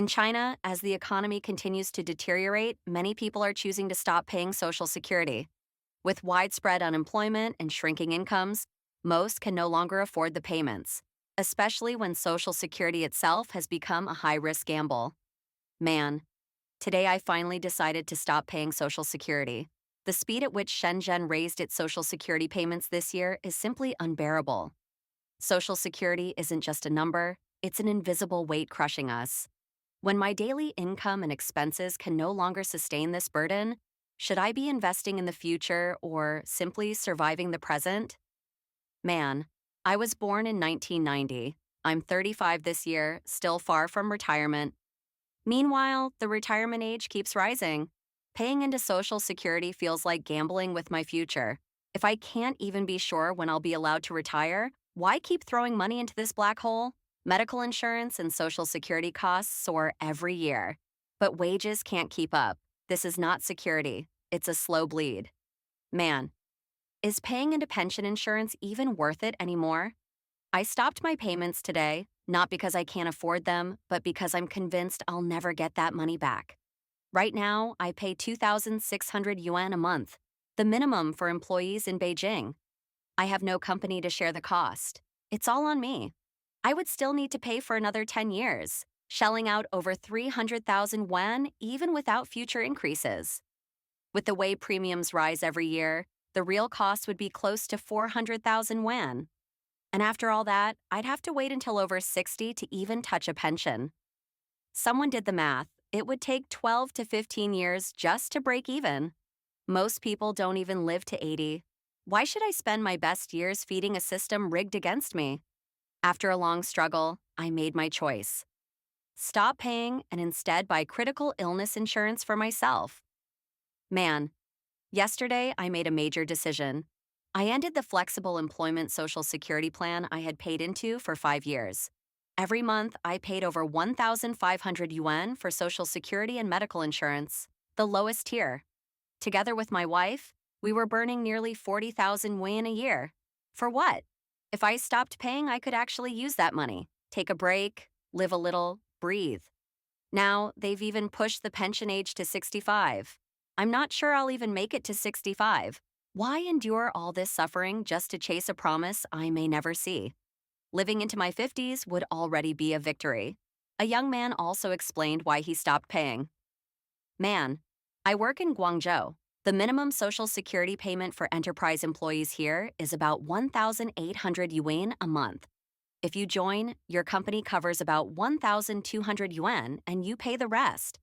In China, as the economy continues to deteriorate, many people are choosing to stop paying Social Security. With widespread unemployment and shrinking incomes, most can no longer afford the payments, especially when Social Security itself has become a high risk gamble. Man, today I finally decided to stop paying Social Security. The speed at which Shenzhen raised its Social Security payments this year is simply unbearable. Social Security isn't just a number, it's an invisible weight crushing us. When my daily income and expenses can no longer sustain this burden, should I be investing in the future or simply surviving the present? Man, I was born in 1990. I'm 35 this year, still far from retirement. Meanwhile, the retirement age keeps rising. Paying into Social Security feels like gambling with my future. If I can't even be sure when I'll be allowed to retire, why keep throwing money into this black hole? Medical insurance and Social Security costs soar every year. But wages can't keep up. This is not security, it's a slow bleed. Man, is paying into pension insurance even worth it anymore? I stopped my payments today, not because I can't afford them, but because I'm convinced I'll never get that money back. Right now, I pay 2,600 yuan a month, the minimum for employees in Beijing. I have no company to share the cost. It's all on me. I would still need to pay for another 10 years, shelling out over 300,000 yuan even without future increases. With the way premiums rise every year, the real cost would be close to 400,000 yuan. And after all that, I'd have to wait until over 60 to even touch a pension. Someone did the math. It would take 12 to 15 years just to break even. Most people don't even live to 80. Why should I spend my best years feeding a system rigged against me? After a long struggle, I made my choice. Stop paying and instead buy critical illness insurance for myself. Man, yesterday I made a major decision. I ended the flexible employment Social Security plan I had paid into for 5 years. Every month, I paid over 1,500 yuan for Social Security and medical insurance, the lowest tier. Together with my wife, we were burning nearly 40,000 yuan a year. For what? If I stopped paying, I could actually use that money, take a break, live a little, breathe. Now, they've even pushed the pension age to 65. I'm not sure I'll even make it to 65. Why endure all this suffering just to chase a promise I may never see? Living into my 50s would already be a victory. A young man also explained why he stopped paying. Man, I work in Guangzhou. The minimum Social Security payment for enterprise employees here is about 1,800 yuan a month. If you join, your company covers about 1,200 yuan and you pay the rest.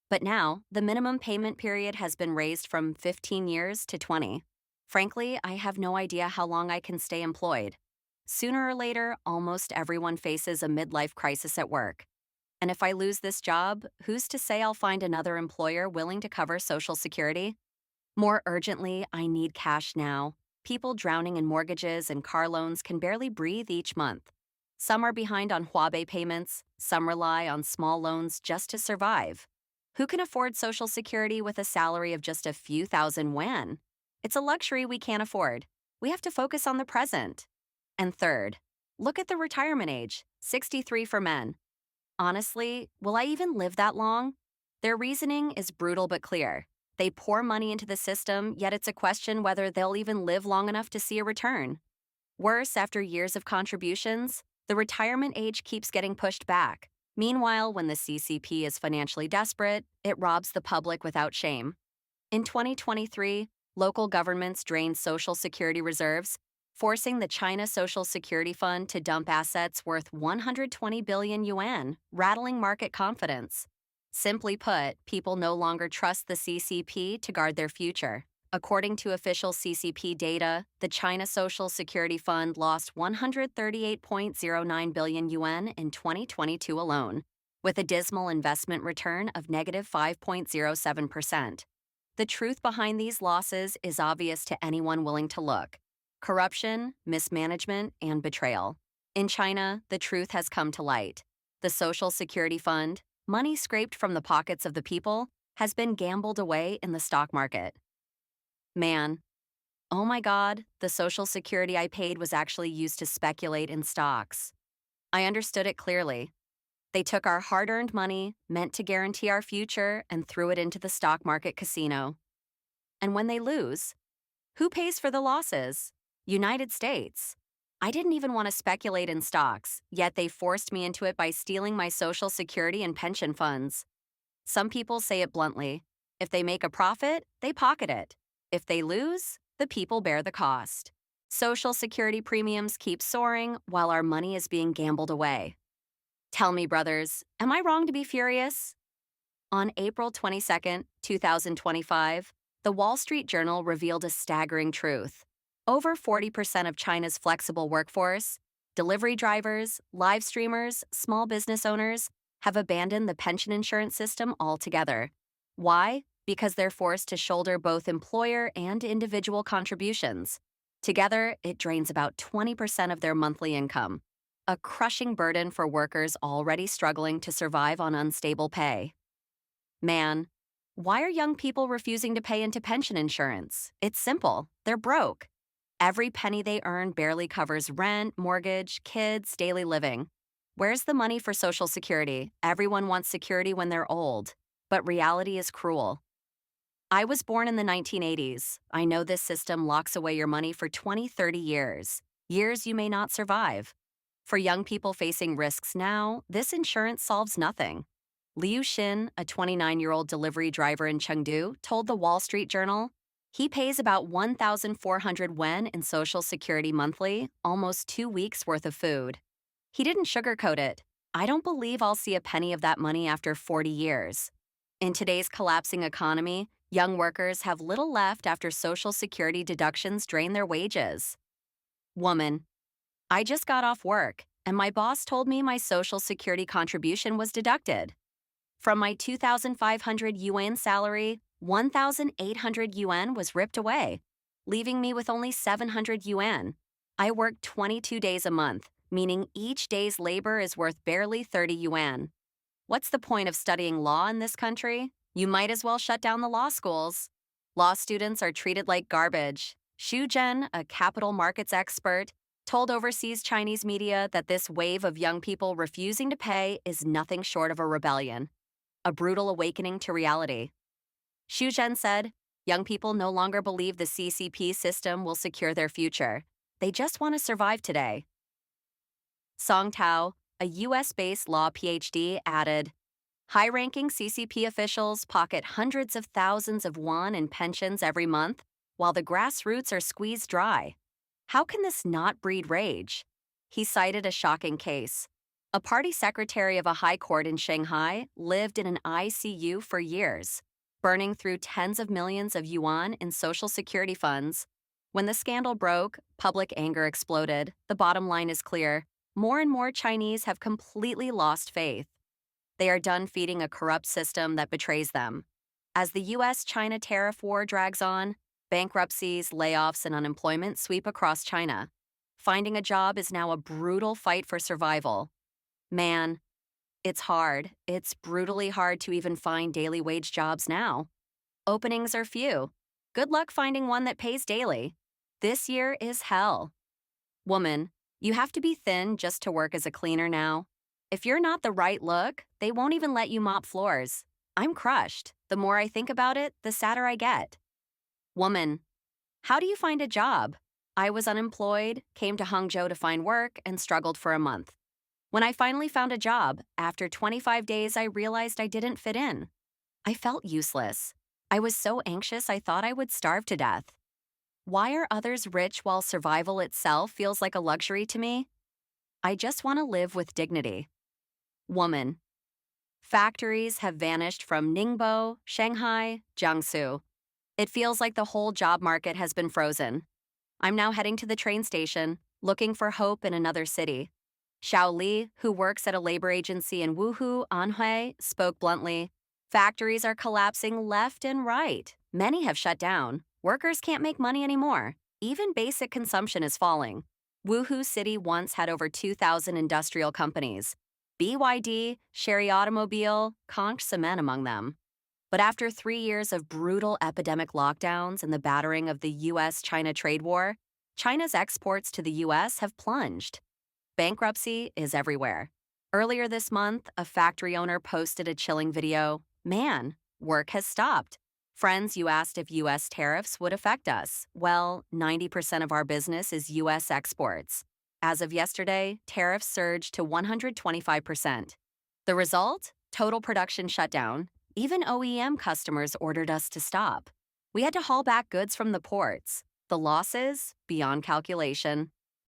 But now, the minimum payment period has been raised from 15 years to 20. Frankly, I have no idea how long I can stay employed. Sooner or later, almost everyone faces a midlife crisis at work. And if I lose this job, who's to say I'll find another employer willing to cover Social Security? More urgently, I need cash now. People drowning in mortgages and car loans can barely breathe each month. Some are behind on Huabei payments, some rely on small loans just to survive. Who can afford Social Security with a salary of just a few thousand yuan? It's a luxury we can't afford. We have to focus on the present. And third, look at the retirement age, 63 for men. Honestly, will I even live that long? Their reasoning is brutal but clear. They pour money into the system, yet it's a question whether they'll even live long enough to see a return. Worse, after years of contributions, the retirement age keeps getting pushed back. Meanwhile, when the CCP is financially desperate, it robs the public without shame. In 2023, local governments drained Social Security reserves, forcing the China Social Security Fund to dump assets worth 120 billion yuan, rattling market confidence. Simply put, people no longer trust the CCP to guard their future. According to official CCP data, the China Social Security Fund lost 138.09 billion yuan in 2022 alone, with a dismal investment return of negative 5.07%. The truth behind these losses is obvious to anyone willing to look. Corruption, mismanagement, and betrayal. In China, the truth has come to light. The Social Security Fund, money scraped from the pockets of the people, has been gambled away in the stock market. Man, oh my God, the Social Security I paid was actually used to speculate in stocks. I understood it clearly. They took our hard earned money, meant to guarantee our future, and threw it into the stock market casino. And when they lose, who pays for the losses? United States. I didn't even want to speculate in stocks, yet they forced me into it by stealing my Social Security and pension funds. Some people say it bluntly: if they make a profit, they pocket it. If they lose, the people bear the cost. Social Security premiums keep soaring while our money is being gambled away. Tell me, brothers, am I wrong to be furious? On April 22nd, 2025, the Wall Street Journal revealed a staggering truth. Over 40% of China's flexible workforce, delivery drivers, live streamers, small business owners, have abandoned the pension insurance system altogether. Why? Because they're forced to shoulder both employer and individual contributions. Together, it drains about 20% of their monthly income, a crushing burden for workers already struggling to survive on unstable pay. Man, why are young people refusing to pay into pension insurance? It's simple. They're broke. Every penny they earn barely covers rent, mortgage, kids, daily living. Where's the money for Social Security? Everyone wants security when they're old, but reality is cruel. I was born in the 1980s. I know this system locks away your money for 20, 30 years, years you may not survive. For young people facing risks now, this insurance solves nothing. Liu Xin, a 29-year-old delivery driver in Chengdu, told the Wall Street Journal he pays about 1,400 yuan in Social Security monthly, almost 2 weeks' worth of food. He didn't sugarcoat it. I don't believe I'll see a penny of that money after 40 years. In today's collapsing economy, young workers have little left after Social Security deductions drain their wages. Woman: I just got off work, and my boss told me my Social Security contribution was deducted. From my 2,500 yuan salary, 1,800 yuan was ripped away, leaving me with only 700 yuan. I work 22 days a month, meaning each day's labor is worth barely 30 yuan. What's the point of studying law in this country? You might as well shut down the law schools. Law students are treated like garbage. Xu Zhen, a capital markets expert, told overseas Chinese media that this wave of young people refusing to pay is nothing short of a rebellion, a brutal awakening to reality. Xu Zhen said, young people no longer believe the CCP system will secure their future. They just want to survive today. Song Tao, a US-based law PhD, added, high-ranking CCP officials pocket hundreds of thousands of yuan in pensions every month, while the grassroots are squeezed dry. How can this not breed rage? He cited a shocking case. A party secretary of a high court in Shanghai lived in an ICU for years, burning through tens of millions of yuan in Social Security funds. When the scandal broke, public anger exploded. The bottom line is clear. More and more Chinese have completely lost faith. They are done feeding a corrupt system that betrays them. As the US-China tariff war drags on, bankruptcies, layoffs, and unemployment sweep across China. Finding a job is now a brutal fight for survival. Man, it's hard. It's brutally hard to even find daily wage jobs now. Openings are few. Good luck finding one that pays daily. This year is hell. Woman, you have to be thin just to work as a cleaner now. If you're not the right look, they won't even let you mop floors. I'm crushed. The more I think about it, the sadder I get. Woman, how do you find a job? I was unemployed, came to Hangzhou to find work, and struggled for a month. When I finally found a job, after 25 days, I realized I didn't fit in. I felt useless. I was so anxious I thought I would starve to death. Why are others rich while survival itself feels like a luxury to me? I just want to live with dignity. Woman, factories have vanished from Ningbo, Shanghai, Jiangsu. It feels like the whole job market has been frozen. I'm now heading to the train station, looking for hope in another city. Xiao Li, who works at a labor agency in Wuhu, Anhui, spoke bluntly, factories are collapsing left and right. Many have shut down. Workers can't make money anymore. Even basic consumption is falling. Wuhu City once had over 2,000 industrial companies. BYD, Sherry Automobile, Conch Cement among them. But after 3 years of brutal epidemic lockdowns and the battering of the US-China trade war, China's exports to the US have plunged. Bankruptcy is everywhere. Earlier this month, a factory owner posted a chilling video. Man, work has stopped. Friends, you asked if U.S. tariffs would affect us. Well, 90% of our business is U.S. exports. As of yesterday, tariffs surged to 125%. The result? Total production shutdown. Even OEM customers ordered us to stop. We had to haul back goods from the ports. The losses? Beyond calculation.